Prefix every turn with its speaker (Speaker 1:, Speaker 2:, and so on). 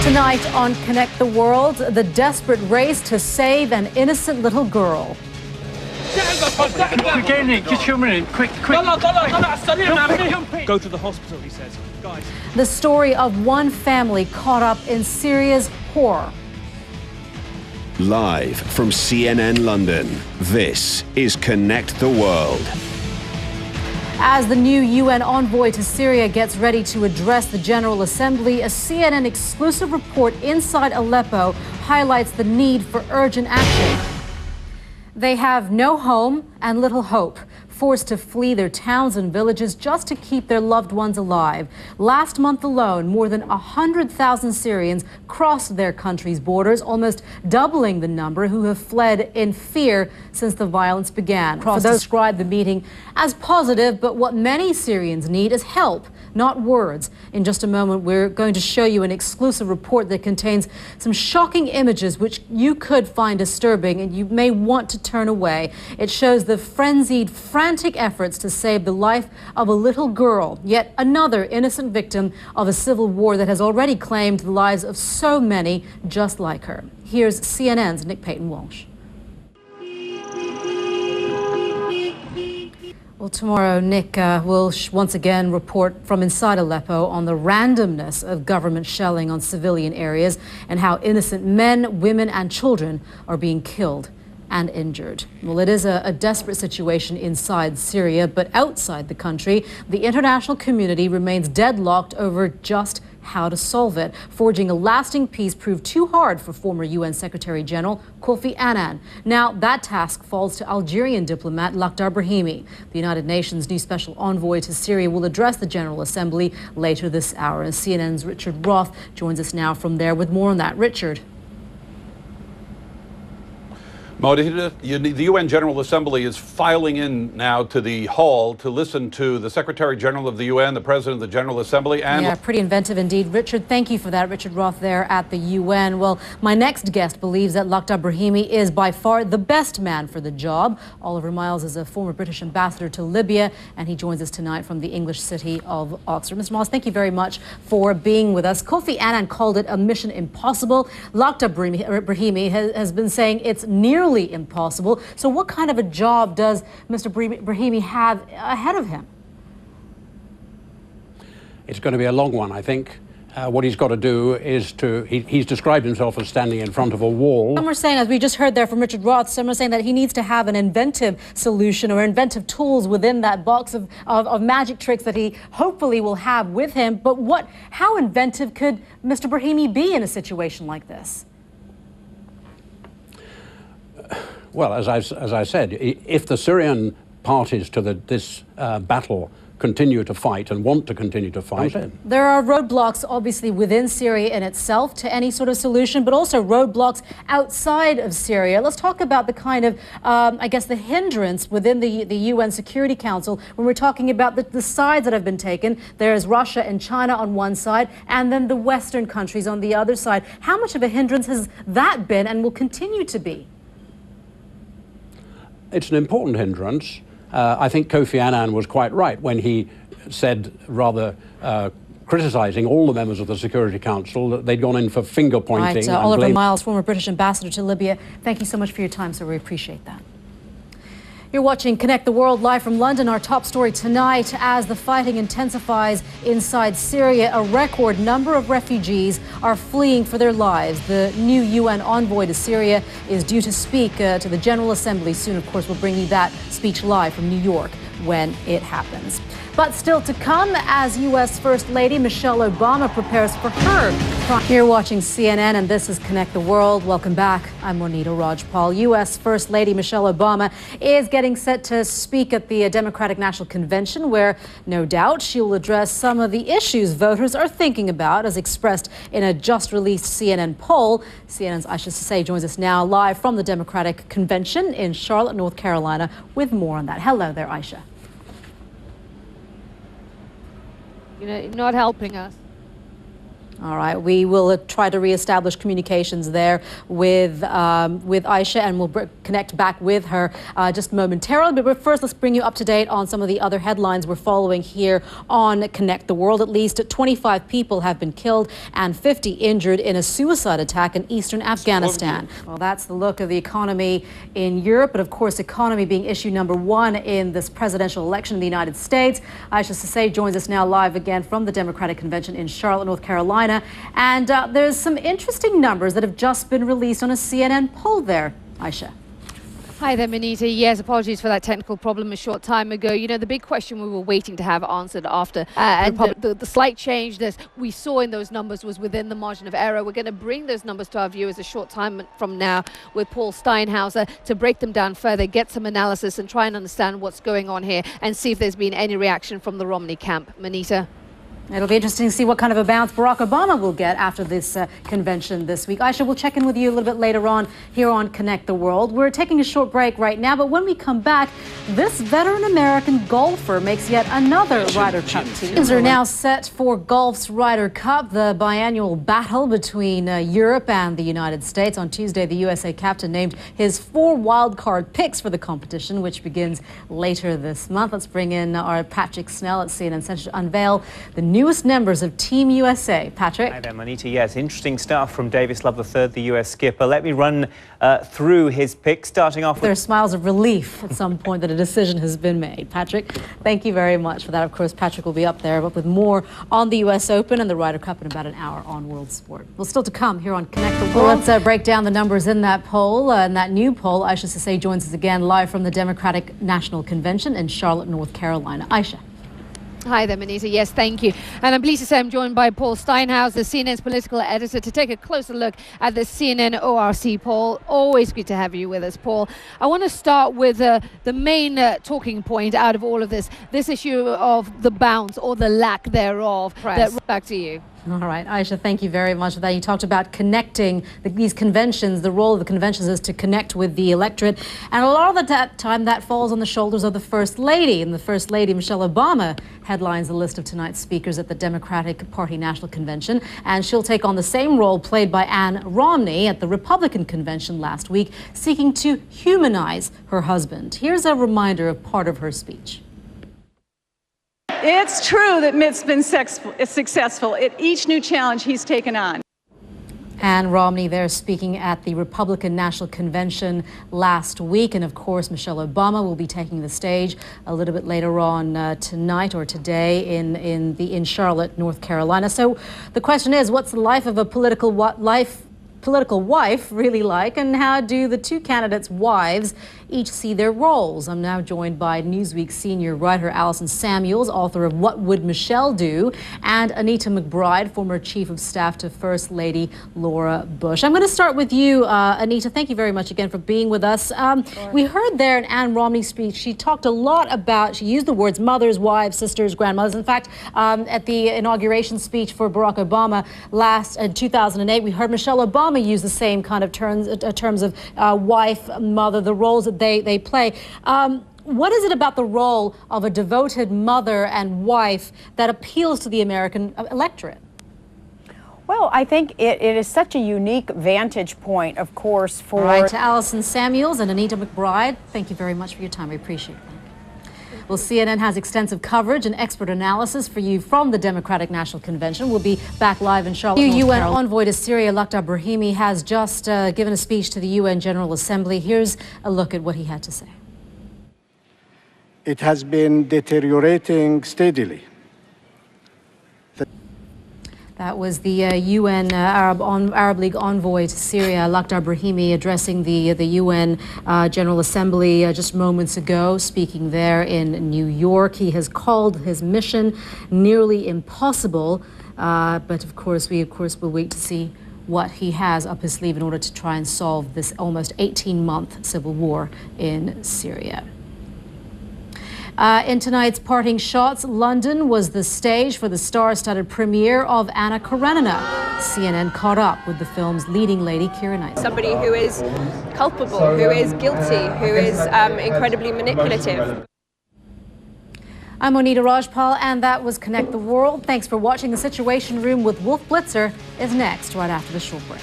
Speaker 1: Tonight on Connect the World, the desperate race to save an innocent little girl.
Speaker 2: We're getting it. Just 2 minutes. Quick.
Speaker 3: Go to the hospital, he says. Guys.
Speaker 1: The story of one family caught up in Syria's horror.
Speaker 4: Live from CNN London, this is Connect the World.
Speaker 1: As the new UN envoy to Syria gets ready to address the General Assembly, a CNN exclusive report inside Aleppo highlights the need for urgent action. They have no home and little hope, forced to flee their towns and villages just to keep their loved ones alive. Last month alone, more than 100,000 Syrians crossed their country's borders, almost doubling the number who have fled in fear since the violence began. For those described the meeting as positive, but what many Syrians need is help, not words. In just a moment, we're going to show you an exclusive report that contains some shocking images which you could find disturbing and you may want to turn away. It shows the frenzied, frantic efforts to save the life of a little girl, yet another innocent victim of a civil war that has already claimed the lives of so many just like her. Here's CNN's Nick Payton-Walsh. Well, tomorrow, Nick will once again report from inside Aleppo on the randomness of government shelling on civilian areas and how innocent men, women and children are being killed and injured. Well, it is a desperate situation inside Syria, but outside the country, the international community remains deadlocked over just how to solve it. Forging a lasting peace proved too hard for former UN Secretary General Kofi Annan. Now that task falls to Algerian diplomat Lakhdar Brahimi. The United Nations' new special envoy to Syria will address the General Assembly later this hour. And CNN's Richard Roth joins us now from there with more on that. Richard.
Speaker 5: Monita, the UN General Assembly is filing in now to the hall to listen to the Secretary General of the UN, the President of the General Assembly, and...
Speaker 1: Yeah, pretty inventive indeed. Richard, thank you for that. Richard Roth there at the UN. Well, my next guest believes that Lakhdar Brahimi is by far the best man for the job. Oliver Miles is a former British ambassador to Libya, and he joins us tonight from the English city of Oxford. Mr. Miles, thank you very much for being with us. Kofi Annan called it a mission impossible. Lakhdar Brahimi has been saying it's nearly impossible. So what kind of a job does Mr. Brahimi have ahead of him?
Speaker 6: It's going to be a long one, I think. What he's got to do is he's described himself as standing in front of a wall.
Speaker 1: Some are saying, as we just heard there from Richard Roth, some are saying that he needs to have an inventive solution or inventive tools within that box of magic tricks that he hopefully will have with him. But how inventive could Mr. Brahimi be in a situation like this?
Speaker 6: Well, as I said, if the Syrian parties to this battle continue to fight and want to continue to fight...
Speaker 1: There are roadblocks, obviously, within Syria in itself to any sort of solution, but also roadblocks outside of Syria. Let's talk about the kind of, I guess, the hindrance within the UN Security Council when we're talking about the sides that have been taken. There's Russia and China on one side, and then the Western countries on the other side. How much of a hindrance has that been and will continue to be?
Speaker 6: It's an important hindrance. I think Kofi Annan was quite right when he said, rather criticising all the members of the Security Council, that they'd gone in for finger-pointing.
Speaker 1: Right, Oliver Miles, former British ambassador to Libya, thank you so much for your time, sir. We appreciate that. You're watching Connect the World live from London. Our top story tonight, as the fighting intensifies inside Syria, a record number of refugees are fleeing for their lives. The new UN envoy to Syria is due to speak to the General Assembly soon. Of course, we'll bring you that speech live from New York when it happens. But still to come, as U.S. First Lady Michelle Obama prepares for her. You're watching CNN, and this is Connect the World. Welcome back. I'm Monita Rajpal. U.S. First Lady Michelle Obama is getting set to speak at the Democratic National Convention, where no doubt she will address some of the issues voters are thinking about, as expressed in a just-released CNN poll. CNN's Aisha Sase joins us now live from the Democratic Convention in Charlotte, North Carolina, with more on that. Hello there, Aisha.
Speaker 7: Not helping us.
Speaker 1: All right, we will try to reestablish communications there with Aisha, and we'll connect back with her just momentarily. But first, let's bring you up to date on some of the other headlines we're following here on Connect the World. At least 25 people have been killed and 50 injured in a suicide attack in eastern Afghanistan. Well, that's the look of the economy in Europe, but of course, economy being issue number one in this presidential election in the United States. Aisha Sep04 joins us now live again from the Democratic Convention in Charlotte, North Carolina. And there's some interesting numbers that have just been released on a CNN poll there, Aisha.
Speaker 2: Hi there, Monita. Yes, apologies for that technical problem a short time ago. You know, the big question we were waiting to have answered after the slight change that we saw in those numbers was within the margin of error. We're going to bring those numbers to our viewers a short time from now with Paul Steinhauser to break them down further, get some analysis and try and understand what's going on here and see if there's been any reaction from the Romney camp. Monita.
Speaker 1: It'll be interesting to see what kind of a bounce Barack Obama will get after this convention this week. Aisha, we'll check in with you a little bit later on here on Connect the World. We're taking a short break right now, but when we come back, this veteran American golfer makes yet another Ryder Cup team. Teams are now set for golf's Ryder Cup, the biannual battle between Europe and the United States. On Tuesday, the USA captain named his 4 wildcard picks for the competition, which begins later this month. Let's bring in our Patrick Snell at CNN Center to unveil the newest members of Team USA. Patrick.
Speaker 7: Hi there, Monita. Yes, interesting stuff from Davis Love III, the US skipper. Let me run through his picks, starting off with...
Speaker 1: There are smiles of relief at some point that a decision has been made. Patrick, thank you very much for that. Of course, Patrick will be up there, but with more on the US Open and the Ryder Cup in about an hour on World Sport. Well, still to come here on Connect the World. Well, let's break down the numbers in that poll. In that new poll, Aisha Sep04 joins us again live from the Democratic National Convention in Charlotte, North Carolina. Aisha.
Speaker 2: Hi there, Monita. Yes, thank you. And I'm pleased to say I'm joined by Paul Steinhauser, CNN's political editor, to take a closer look at the CNN ORC poll. Always good to have you with us, Paul. I want to start with the main talking point out of all of this issue of the bounce or the lack thereof. Back to you.
Speaker 1: All right, Aisha, thank you very much for that. You talked about connecting these conventions. The role of the conventions is to connect with the electorate. And a lot of the time that falls on the shoulders of the First Lady. And the First Lady, Michelle Obama, headlines the list of tonight's speakers at the Democratic Party National Convention. And she'll take on the same role played by Ann Romney at the Republican Convention last week, seeking to humanize her husband. Here's a reminder of part of her speech.
Speaker 8: It's true that Mitt's been successful at each new challenge he's taken on.
Speaker 1: Ann Romney there speaking at the Republican National Convention last week. And of course, Michelle Obama will be taking the stage a little bit later on tonight or today in Charlotte, North Carolina. So the question is, what's the life of a political wife really like, and how do the two candidates' wives each see their roles? I'm now joined by Newsweek senior writer Allison Samuels, author of What Would Michelle Do, and Anita McBride, former chief of staff to First Lady Laura Bush. I'm going to start with you, Anita. Thank you very much again for being with us. Sure. We heard there in Ann Romney's speech, she talked a lot about, she used the words mothers, wives, sisters, grandmothers. In fact, at the inauguration speech for Barack Obama in 2008, we heard Michelle Obama use the same kind of terms of wife, mother, the roles that they play. What is it about the role of a devoted mother and wife that appeals to the American electorate?
Speaker 9: Well, I think it is such a unique vantage point, of course, for...
Speaker 1: All right, to Allison Samuels and Anita McBride, thank you very much for your time. We appreciate that. Well, CNN has extensive coverage and expert analysis for you from the Democratic National Convention. We'll be back live in Charlotte, North Carolina. UN envoy to Syria, Lakhdar Brahimi, has just given a speech to the UN General Assembly. Here's a look at what he had to say.
Speaker 10: It has been deteriorating steadily.
Speaker 1: That was the UN Arab League envoy to Syria, Lakhdar Brahimi, addressing the UN General Assembly just moments ago, speaking there in New York. He has called his mission nearly impossible, but of course we'll wait to see what he has up his sleeve in order to try and solve this almost 18-month civil war in Syria. In tonight's Parting Shots, London was the stage for the star-studded premiere of Anna Karenina. CNN caught up with the film's leading lady, Keira Knightley.
Speaker 11: Somebody who is culpable, who is guilty, who is incredibly manipulative.
Speaker 1: I'm Monita Rajpal, and that was Connect the World. Thanks for watching. The Situation Room with Wolf Blitzer is next, right after the short break.